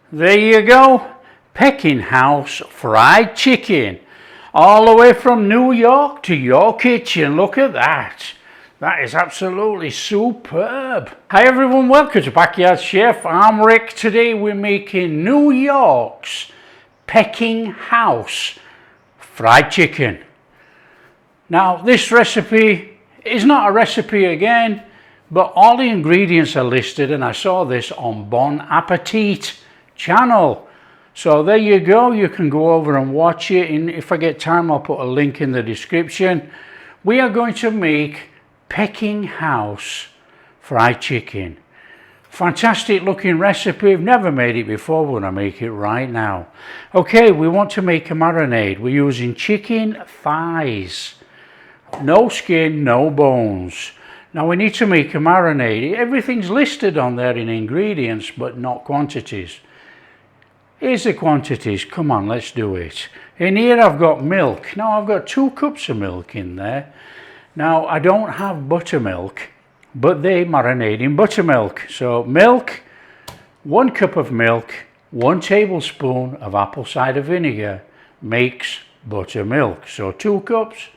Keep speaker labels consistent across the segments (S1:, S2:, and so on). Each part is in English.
S1: There you go, Pecking House fried chicken, all the way from New York to your kitchen. Look at that. That is absolutely superb. Hi everyone, welcome to Backyard Chef. I'm Rick. Today we're making New York's Pecking House fried chicken. Now this recipe is not a recipe again, but all the ingredients are listed, and I saw this on Bon Appetit channel. So there you go, you can go over and watch it, and if I get time I'll put a link in the description. We are going to make Pecking House fried chicken. Fantastic looking recipe. I've never made it before, but I make it right now. Okay, we want to make a marinade. We're using chicken thighs, no skin, no bones. Now we need to make a marinade. Everything's listed on there in ingredients, but not quantities. Here's the quantities. Come on, let's do it. In here I've got milk. Now I've got 2 cups of milk in there. Now I don't have buttermilk, but they marinate in buttermilk. So milk, 1 cup of milk, 1 tablespoon of apple cider vinegar makes buttermilk. So 2 cups,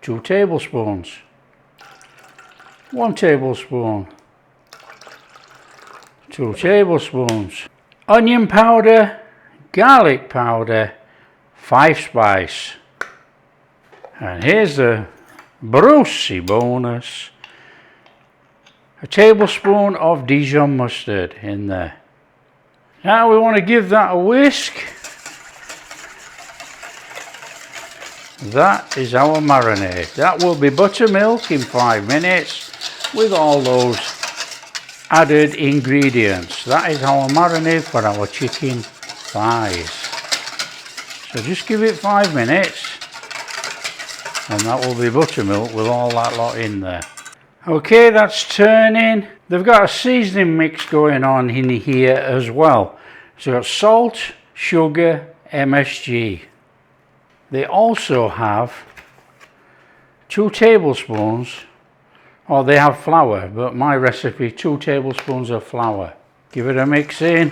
S1: 2 tablespoons. 1 tablespoon, 2 tablespoons. Onion powder, garlic powder, 5 spice. And here's the brioche bonus. A tablespoon of Dijon mustard in there. Now we want to give that a whisk. That is our marinade. That will be buttermilk in 5 minutes with all those added ingredients. That is our marinade for our chicken thighs. So just give it 5 minutes and that will be buttermilk with all that lot in there. Okay, that's turning. They've got a seasoning mix going on in here as well. So got salt, sugar, MSG. They also have 2 tablespoons, or they have flour, but my recipe, 2 tablespoons of flour. Give it a mix in,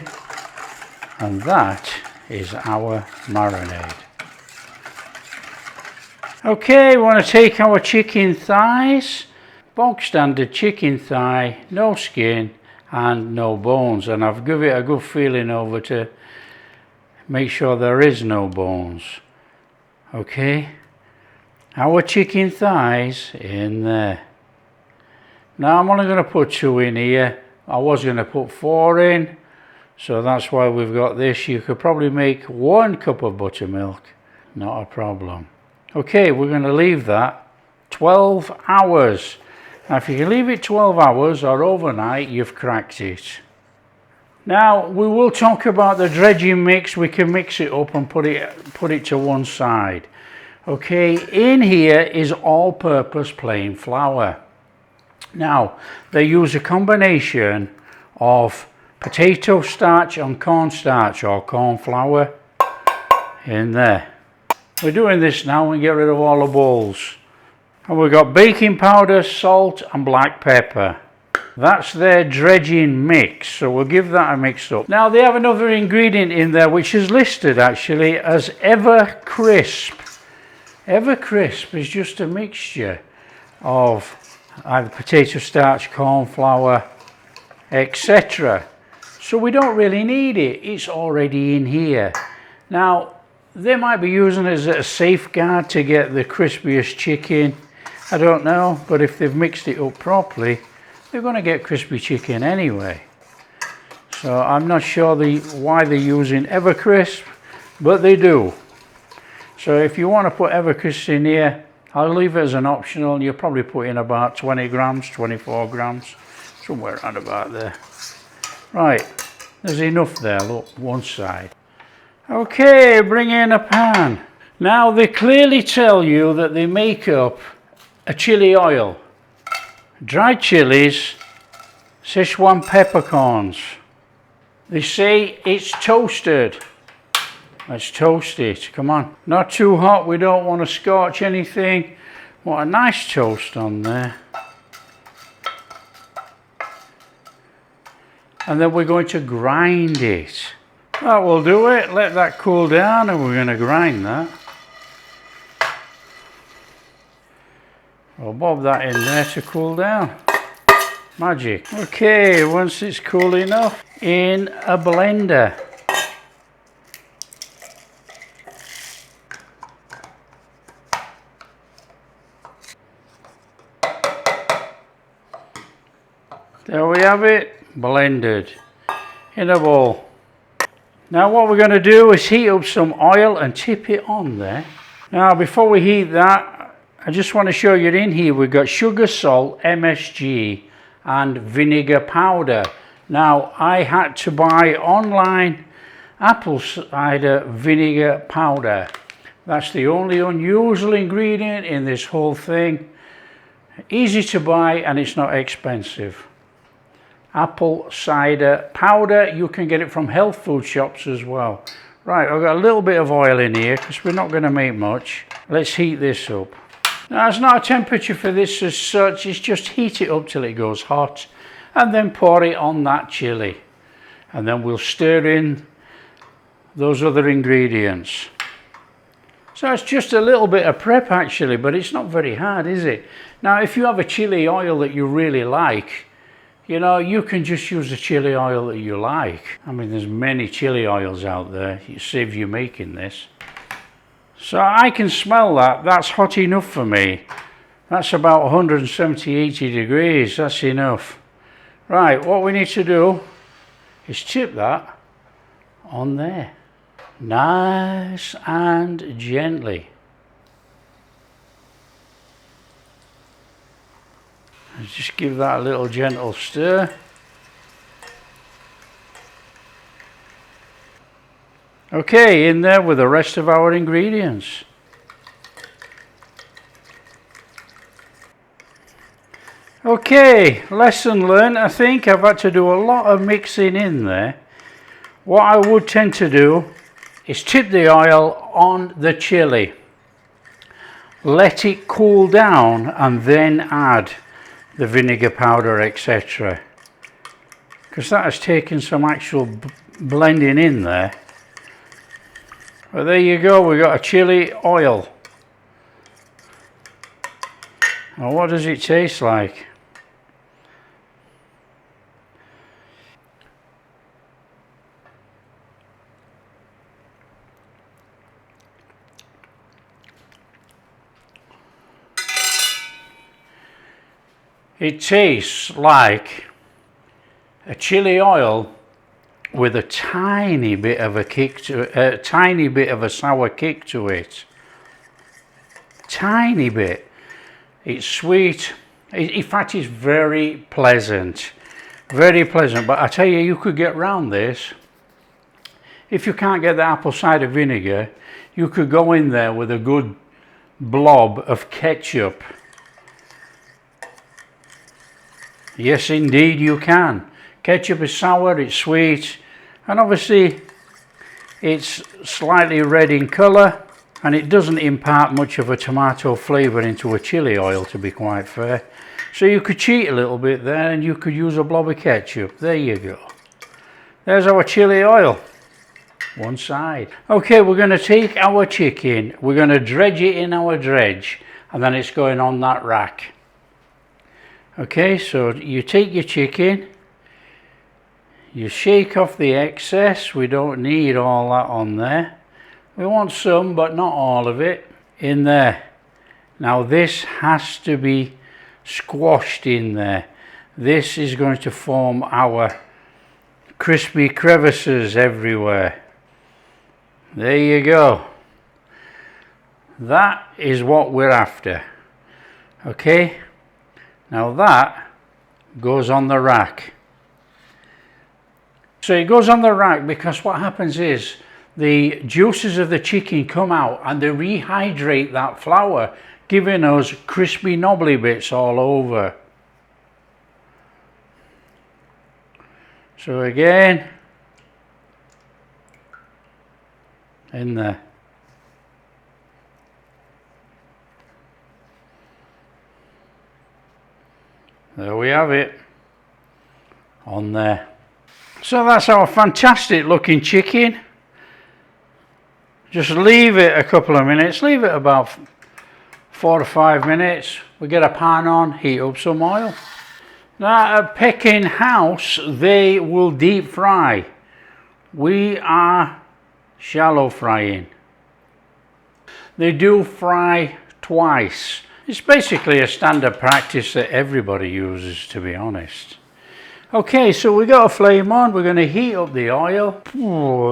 S1: and that is our marinade. Okay, we want to take our chicken thighs, bog standard chicken thigh, no skin and no bones, and I've given it a good feeling over to make sure there is no bones. Okay, our chicken thighs in there. Now I'm only going to put 2 in here. I was going to put 4 in, so that's why we've got this. You could probably make 1 cup of buttermilk, not a problem. Okay, we're going to leave that 12 hours. Now if you can leave it 12 hours or overnight, you've cracked it. Now we will talk about the dredging mix. We can mix it up and put it to one side. Okay, in here is all-purpose plain flour. Now they use a combination of potato starch and corn starch or corn flour in there. We're doing this now and get rid of all the balls. And we've got baking powder, salt and black pepper. That's their dredging mix, so we'll give that a mix up. Now they have another ingredient in there which is listed actually as Ever Crisp. Ever Crisp is just a mixture of either potato starch, corn flour, etc. So we don't really need it, it's already in here. Now they might be using it as a safeguard to get the crispiest chicken. I don't know, but if they've mixed it up properly, they're going to get crispy chicken anyway. So I'm not sure why they're using Evercrisp, but they do. So if you want to put Evercrisp in here, I'll leave it as an optional. You'll probably put in about 20 grams, 24 grams, somewhere around about there. Right, there's enough there, look, one side. Okay, bring in a pan. Now they clearly tell you that they make up a chili oil, dried chilies, Szechuan peppercorns. They say it's toasted. Let's toast it, come on. Not too hot, we don't want to scorch anything. Want a nice toast on there. And then we're going to grind it. That will do it. Let that cool down and we're going to grind that. We'll bob that in there to cool down. Magic. Okay, once it's cool enough, in a blender. There we have it, blended in a bowl. Now what we're going to do is heat up some oil and tip it on there. Now before we heat that, I just want to show you in here we've got sugar, salt, MSG and vinegar powder. Now I had to buy online apple cider vinegar powder. That's the only unusual ingredient in this whole thing. Easy to buy and it's not expensive. Apple cider powder, you can get it from health food shops as well. Right, I've got a little bit of oil in here because we're not going to make much. Let's heat this up. Now it's not a temperature for this as such, it's just heat it up till it goes hot and then pour it on that chili. And then we'll stir in those other ingredients. So it's just a little bit of prep actually, but it's not very hard, is it? Now if you have a chili oil that you really like, you know, you can just use the chili oil that you like. I mean, there's many chili oils out there. It saves you making this. So I can smell that. That's hot enough for me. That's about 170, 80 degrees. That's enough. Right, what we need to do is tip that on there. Nice and gently. Just give that a little gentle stir. Okay, in there with the rest of our ingredients. Okay, lesson learned. I think I've had to do a lot of mixing in there. What I would tend to do is tip the oil on the chili. Let it cool down and then add the vinegar powder, etc. Because that has taken some actual blending in there. But there you go, we got a chili oil. Now what does it taste like? It tastes like a chili oil with a tiny bit of a kick to it, a tiny bit of a sour kick to it. Tiny bit. It's sweet. In fact, it's very pleasant. Very pleasant. But I tell you, you could get round this. If you can't get the apple cider vinegar, you could go in there with a good blob of ketchup. Yes, indeed you can. Ketchup is sour, it's sweet, and obviously it's slightly red in colour, and it doesn't impart much of a tomato flavour into a chili oil, to be quite fair. So you could cheat a little bit there and you could use a blob of ketchup. There you go. There's our chili oil. One side. Okay, we're going to take our chicken, we're going to dredge it in our dredge, and then it's going on that rack. Okay, so you take your chicken, you shake off the excess. We don't need all that on there. We want some, but not all of it, in there. Now this has to be squashed in there. This is going to form our crispy crevices everywhere. There you go. That is what we're after. Okay. Now that goes on the rack. So it goes on the rack because what happens is the juices of the chicken come out and they rehydrate that flour, giving us crispy knobbly bits all over. So again, in there. There we have it, on there. So that's our fantastic looking chicken. Just leave it a couple of minutes, leave it about 4 to 5 minutes. We get a pan on, heat up some oil. Now at Pecking House, they will deep fry. We are shallow frying. They do fry twice. It's basically a standard practice that everybody uses, to be honest. Okay, so we got a flame on. We're going to heat up the oil.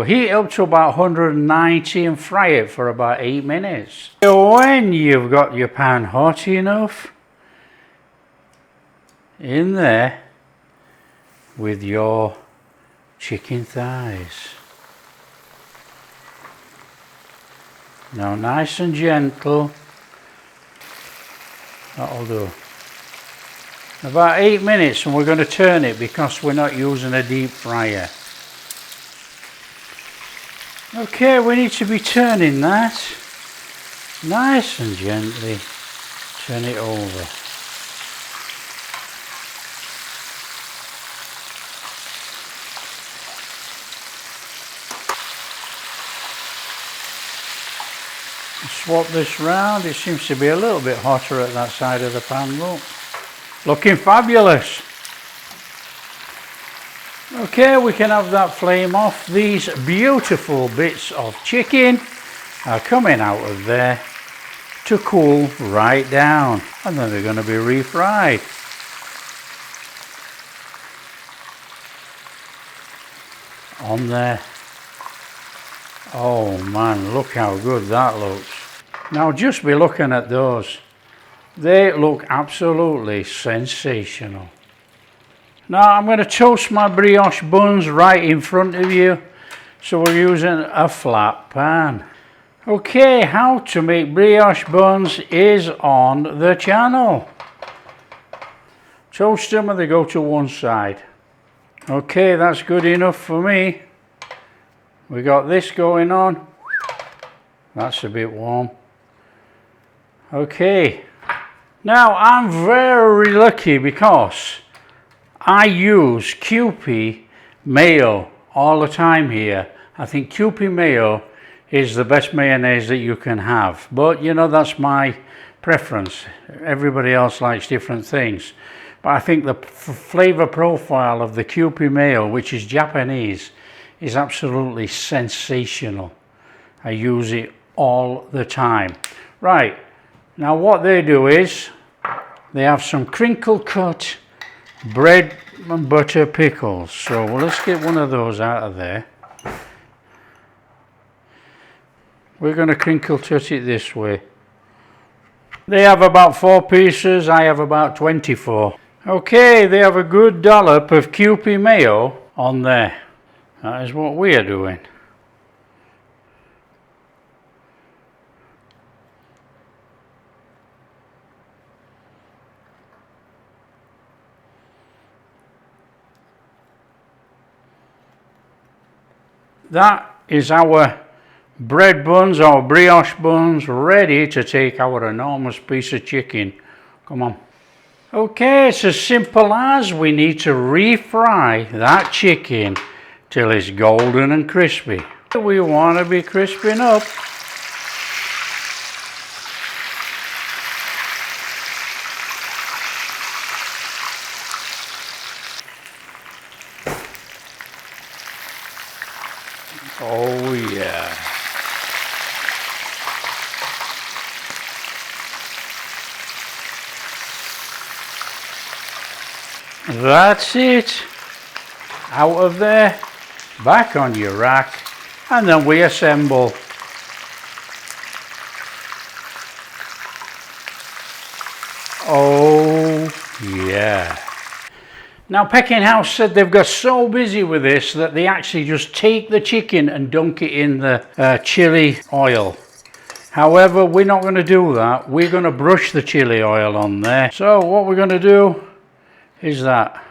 S1: Heat up to about 190 and fry it for about 8 minutes. When you've got your pan hot enough, in there with your chicken thighs. Now nice and gentle. That'll do. About 8 minutes, and we're going to turn it because we're not using a deep fryer. Okay, we need to be turning that nice and gently. Turn it over. Swap this round. It seems to be a little bit hotter at that side of the pan. Look, looking fabulous. Okay, we can have that flame off. These beautiful bits of chicken are coming out of there to cool right down, and then they're going to be refried. On there. Oh man, look how good that looks. Now just be looking at those. They look absolutely sensational. Now I'm going to toast my brioche buns right in front of you. So we're using a flat pan. Okay, how to make brioche buns is on the channel. Toast them and they go to one side. Okay, that's good enough for me. We got this going on. That's a bit warm. Okay. Now I'm very lucky because I use Kewpie mayo all the time here. I think Kewpie mayo is the best mayonnaise that you can have. But you know, that's my preference. Everybody else likes different things. But I think the flavor profile of the Kewpie mayo, which is Japanese, is absolutely sensational. I use it all the time. Right, now what they do is they have some crinkle cut bread and butter pickles. So let's get one of those out of there. We're going to crinkle cut it this way. They have about 4 pieces, I have about 24. Okay, they have a good dollop of Kewpie mayo on there. That is what we are doing. That is our bread buns, our brioche buns, ready to take our enormous piece of chicken. Come on. Okay, it's as simple as we need to refry that chicken till it's golden and crispy. We want to be crisping up. Oh yeah. That's it. Out of there, back on your rack, and then we assemble. Oh yeah. Now Pecking House said they've got so busy with this that they actually just take the chicken and dunk it in the chili oil. However, we're not going to do that. We're going to brush the chili oil on there. So what we're going to do is that.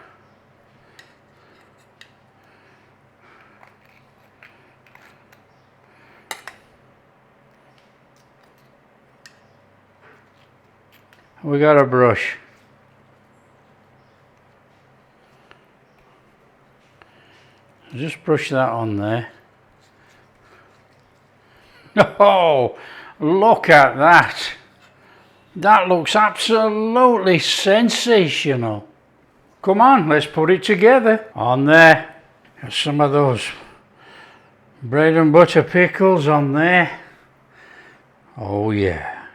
S1: We got a brush. just brush that on there. Oh, look at that. That looks absolutely sensational. Come on, let's put it together. On there, some of those bread and butter pickles on there. Oh yeah.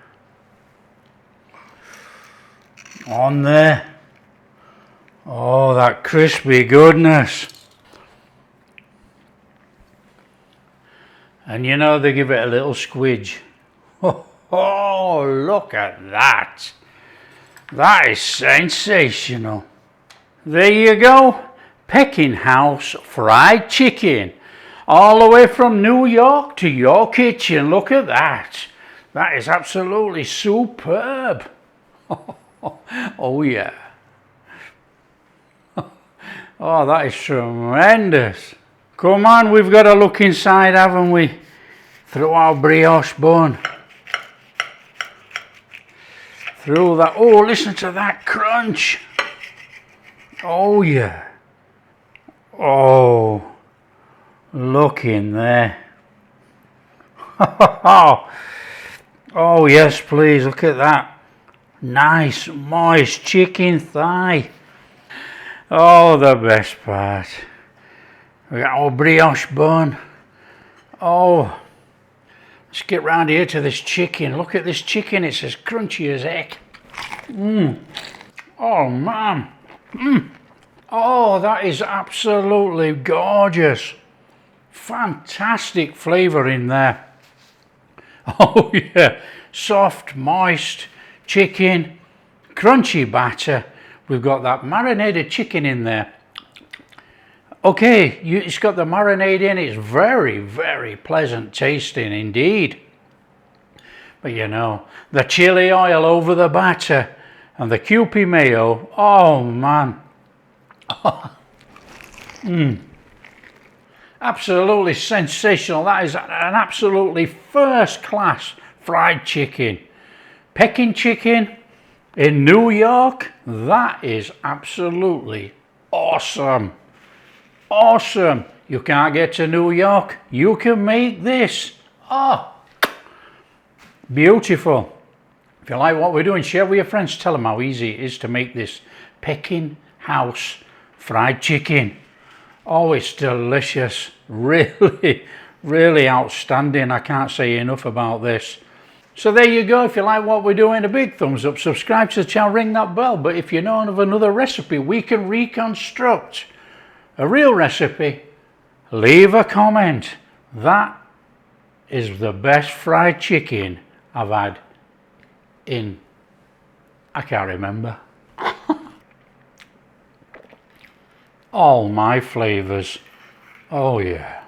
S1: On there. Oh, that crispy goodness. And you know, they give it a little squidge. Oh, look at that. That is sensational. There you go. Pecking House fried chicken. All the way from New York to your kitchen. Look at that. That is absolutely superb. Oh yeah. Oh, that is tremendous. Come on, we've got to look inside, haven't we? Through our brioche bun. Through that. Oh, listen to that crunch. Oh yeah. Oh, look in there. Oh yes, please, look at that. Nice, moist chicken thigh. Oh, the best part. We got our brioche bun. Oh, let's get round here to this chicken. Look at this chicken, it's as crunchy as heck. Oh man. Oh, that is absolutely gorgeous. Fantastic flavour in there. Oh yeah, soft, moist chicken, crunchy batter. We've got that marinated chicken in there. Okay, it's got the marinade in. It's very, very pleasant tasting indeed. But you know, the chili oil over the batter and the Kewpie mayo. Oh man. Absolutely sensational. That is an absolutely first class fried chicken. Peking chicken in New York. That is absolutely awesome. Awesome. You can't get to New York. You can make this. Oh, beautiful. If you like what we're doing, share with your friends. Tell them how easy it is to make this Pecking House fried chicken. Oh, it's delicious. Really, really outstanding. I can't say enough about this. So there you go. If you like what we're doing, a big thumbs up. Subscribe to the channel, ring that bell. But if you know of another recipe we can reconstruct, a real recipe, leave a comment. That is the best fried chicken I've had in, I can't remember. All my flavours. Oh yeah.